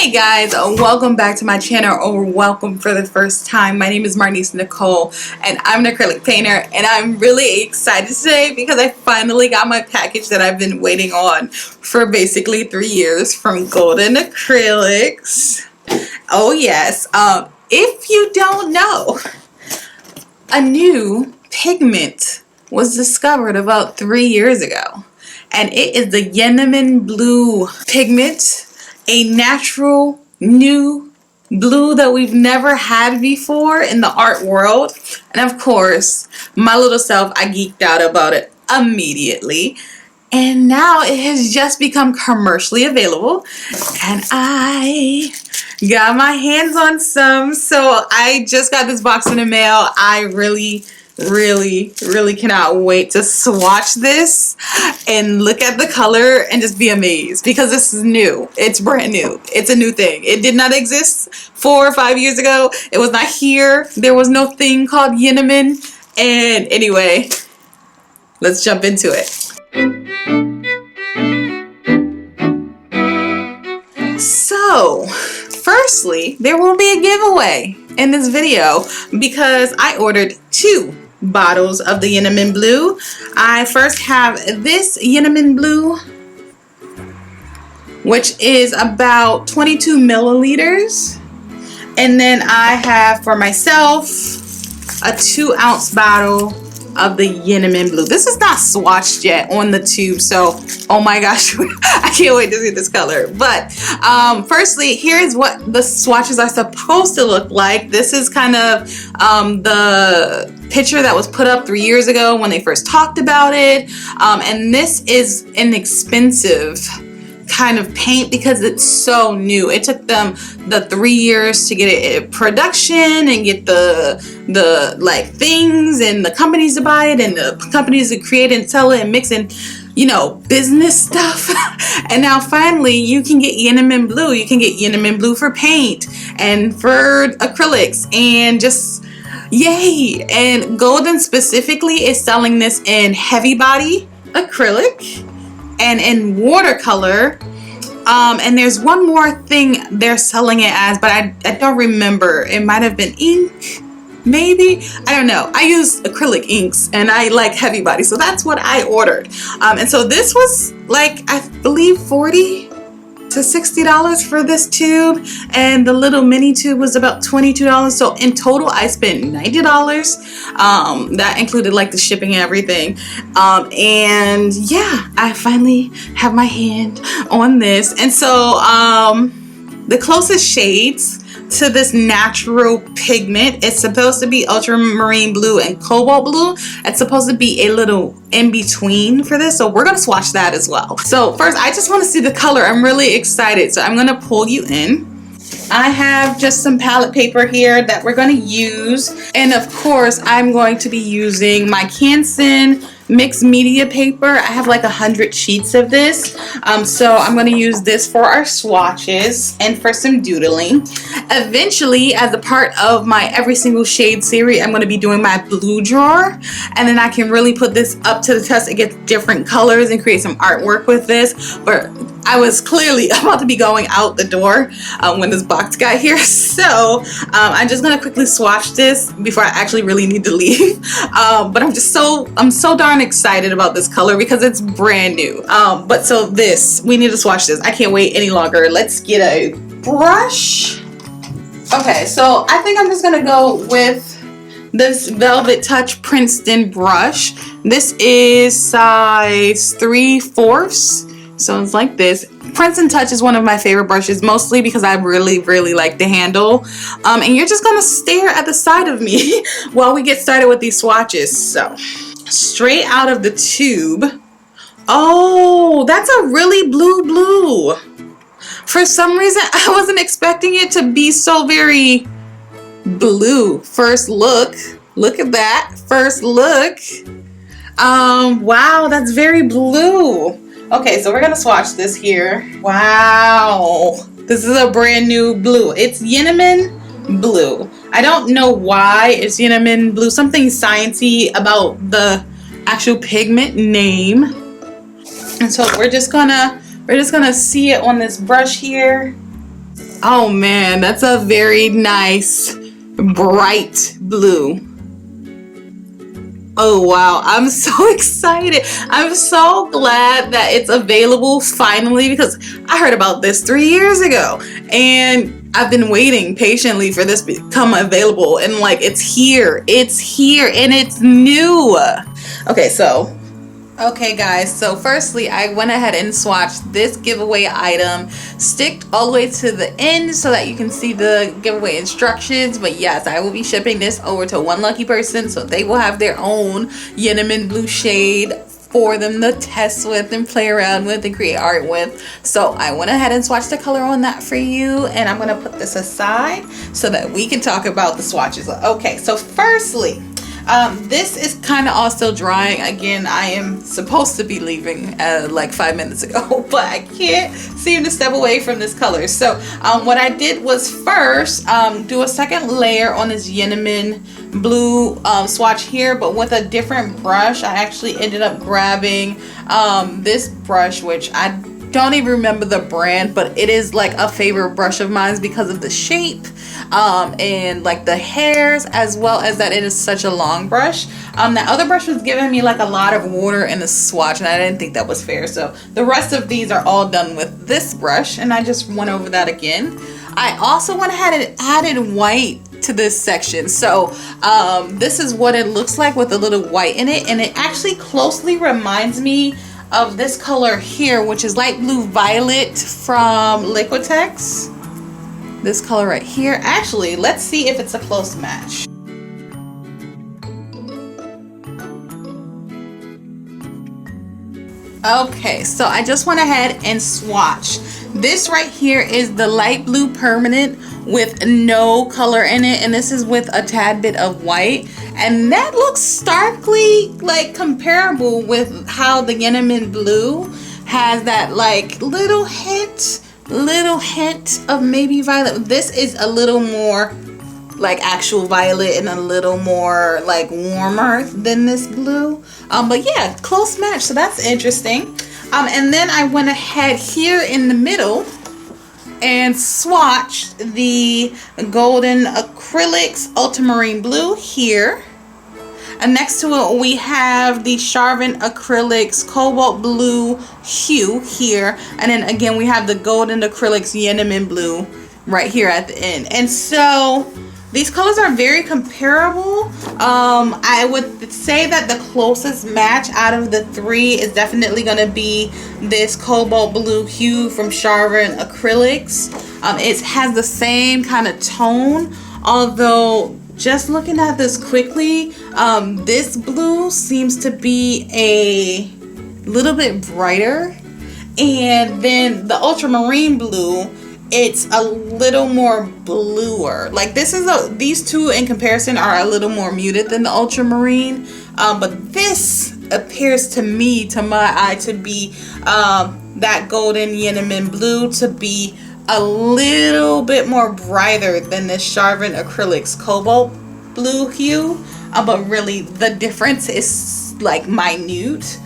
Hey guys, welcome back to my channel, or welcome for the first time. My name is Marnise Nicole and I'm an acrylic painter, and I'm really excited today because I finally got my package that I've been waiting on for basically 3 years from Golden Acrylics. Oh yes, if you don't know, a new pigment was discovered about 3 years ago, and it is the YinMin blue pigment. A natural new blue that we've never had before in the art world. And of course, my little self, I geeked out about it immediately. And now it has just become commercially available. And I got my hands on some. So I just got this box in the mail. I really cannot wait to swatch this and look at the color and just be amazed, because this is new. It's brand new. It's a new thing. It did not exist 4 or 5 years ago. It was not here. There was no thing called YinMin. And anyway, let's jump into it. So firstly, there will be a giveaway in this video because I ordered 2 bottles of the YinMin blue. I first have this YinMin blue, which is about 22 milliliters, and then I have for myself a 2-ounce bottle of the YinMin blue. This is not swatched yet on the tube, so oh my gosh, I can't wait to see this color. But firstly, here is what the swatches are supposed to look like. This is kind of the picture that was put up 3 years ago when they first talked about it, and this is inexpensive kind of paint because it's so new. It took them the 3 years to get it in production and get the like things and the companies to buy it and the companies to create and sell it and mix and, you know, business stuff. And now finally you can get YinMin blue. You can get YinMin blue for paint and for acrylics, and just yay. And Golden specifically is selling this in heavy body acrylic and in watercolor, and there's one more thing they're selling it as, but I don't remember. It might have been ink, maybe, I don't know. I use acrylic inks and I like heavy body, so that's what I ordered. And so this was like, I believe $40 to $60 for this tube, and the little mini tube was about $22. So in total I spent $90. That included like the shipping and everything. And yeah, I finally have my hand on this. And so the closest shades to this natural pigment, it's supposed to be ultramarine blue and cobalt blue. It's supposed to be a little in between for this, so we're gonna swatch that as well. So first, I just want to see the color. I'm really excited, so I'm gonna pull you in. I have just some palette paper here that we're going to use, and of course I'm going to be using my Canson mixed media paper. I have like 100 sheets of this, so I'm going to use this for our swatches and for some doodling. Eventually, as a part of my every single shade series, I'm going to be doing my blue drawer, and then I can really put this up to the test and get different colors and create some artwork with this. But I was clearly about to be going out the door when this box got here, so I'm just gonna quickly swatch this before I actually really need to leave. But I'm so darn excited about this color because it's brand new. But so we need to swatch this. I can't wait any longer. Let's get a brush. Okay, so I think I'm just gonna go with this Velvet Touch Princeton brush. This is size 3/4. So it's like this. Princeton Touch is one of my favorite brushes, mostly because I really like the handle. And you're just gonna stare at the side of me while we get started with these swatches. So straight out of the tube. Oh, that's a really blue. For some reason, I wasn't expecting it to be so very blue. First look at that. First look. Wow, that's very blue. Okay, so we're gonna swatch this here. Wow, this is a brand new blue. It's YinMin blue. I don't know why it's YinMin blue. Something sciencey about the actual pigment name. And so we're just gonna see it on this brush here. Oh man, that's a very nice bright blue. Oh wow, I'm so excited. I'm so glad that it's available finally, because I heard about this 3 years ago and I've been waiting patiently for this to become available, and like it's here and it's new. Okay guys, so firstly I went ahead and swatched this giveaway item, sticked all the way to the end so that you can see the giveaway instructions. But yes, I will be shipping this over to one lucky person, so they will have their own YinMin blue shade for them to test with and play around with and create art with. So I went ahead and swatched the color on that for you, and I'm gonna put this aside so that we can talk about the swatches. Okay, so firstly, this is kind of all still drying. Again, I am supposed to be leaving like 5 minutes ago, but I can't seem to step away from this color. So what I did was first do a second layer on this YinMin blue swatch here, but with a different brush. I actually ended up grabbing this brush, which I don't even remember the brand, but it is like a favorite brush of mine because of the shape and like the hairs, as well as that it is such a long brush. That other brush was giving me like a lot of water in the swatch, and I didn't think that was fair. So the rest of these are all done with this brush, and I just went over that again. I also went ahead and added white to this section. So this is what it looks like with a little white in it, and it actually closely reminds me of this color here, which is light blue violet from Liquitex. This color right here. Actually, let's see if it's a close match. Okay, so I just went ahead and swatched. This right here is the light blue permanent with no color in it, and this is with a tad bit of white, and that looks starkly like comparable with how the YinMin blue has that like little hint of maybe violet. This is a little more like actual violet and a little more like warmer than this blue, but yeah, close match, so that's interesting. And then I went ahead here in the middle and swatched the Golden Acrylics Ultramarine Blue here, and next to it we have the Charvin Acrylics Cobalt Blue hue here, and then again we have the Golden Acrylics YinMin Blue right here at the end. And so these colors are very comparable. I would say that the closest match out of the three is definitely going to be this Cobalt Blue hue from Charvin Acrylics. It has the same kind of tone, although just looking at this quickly, this blue seems to be a little bit brighter, and then the Ultramarine Blue, it's a little more bluer. Like these two in comparison are a little more muted than the Ultramarine, but this appears to me, to my eye, to be that Golden YinMin Blue to be a little bit more brighter than the Charvin Acrylics Cobalt Blue hue, but really the difference is like minute,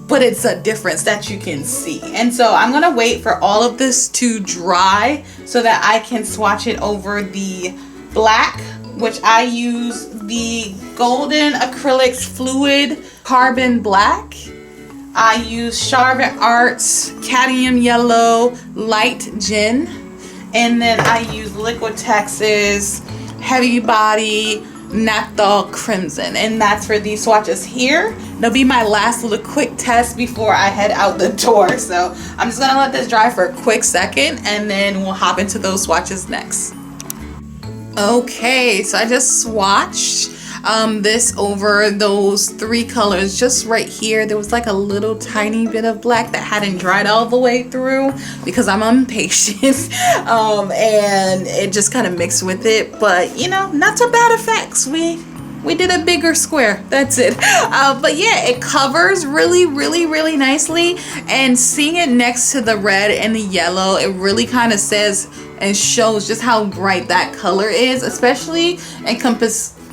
but it's a difference that you can see. And so I'm gonna wait for all of this to dry so that I can swatch it over the black, which I use the Golden Acrylics Fluid Carbon Black. I use Charvin Arts Cadmium Yellow Light Gin, and then I use Liquitex's Heavy Body Naphthol Crimson, and that's for these swatches here. That'll be my last little quick test before I head out the door. So I'm just gonna let this dry for a quick second, and then we'll hop into those swatches next. Okay, so I just swatched this over those three colors just right here. There was like a little tiny bit of black that hadn't dried all the way through because I'm impatient, and it just kind of mixed with it, but you know, not so bad effects. We did a bigger square, that's it. But yeah, it covers really nicely, and seeing it next to the red and the yellow, it really kind of says and shows just how bright that color is, especially in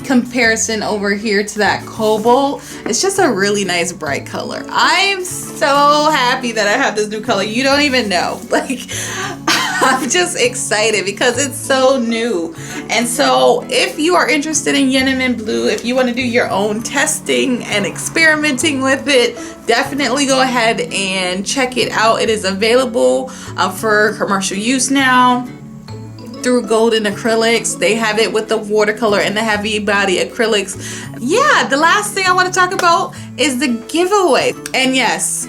comparison over here to that cobalt. It's just a really nice bright color. I'm so happy that I have this new color. You don't even know. Like, I'm just excited because it's so new. And so if you are interested in YinMin Blue, if you want to do your own testing and experimenting with it, definitely go ahead and check it out. It is available for commercial use now through Golden Acrylics. They have it with the watercolor and the heavy body acrylics. Yeah, the last thing I want to talk about is the giveaway. And yes,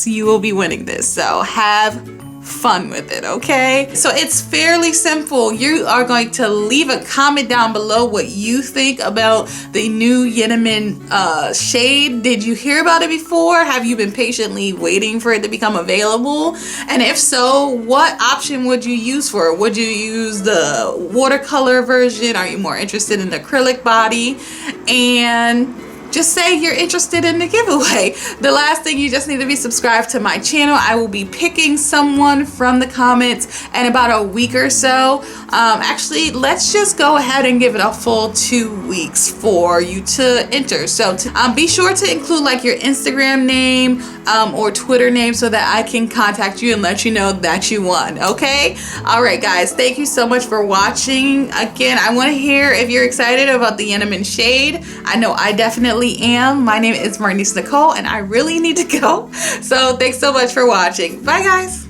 you will be winning this. So have fun with it, okay? So it's fairly simple. You are going to leave a comment down below what you think about the new YinMin shade. Did you hear about it before? Have you been patiently waiting for it to become available? And if so, what option would you use for it? Would you use the watercolor version? Are you more interested in the acrylic body? And just say you're interested in the giveaway. The last thing, you just need to be subscribed to my channel. I will be picking someone from the comments in about a week or so. Actually, let's just go ahead and give it a full 2 weeks for you to enter. So be sure to include like your Instagram name or Twitter name so that I can contact you and let you know that you won, okay? All right, guys, thank you so much for watching. Again, I want to hear if you're excited about the YinMin shade. I know I definitely am. My name is Marnise Nicole, and I really need to go. So thanks so much for watching. Bye, guys.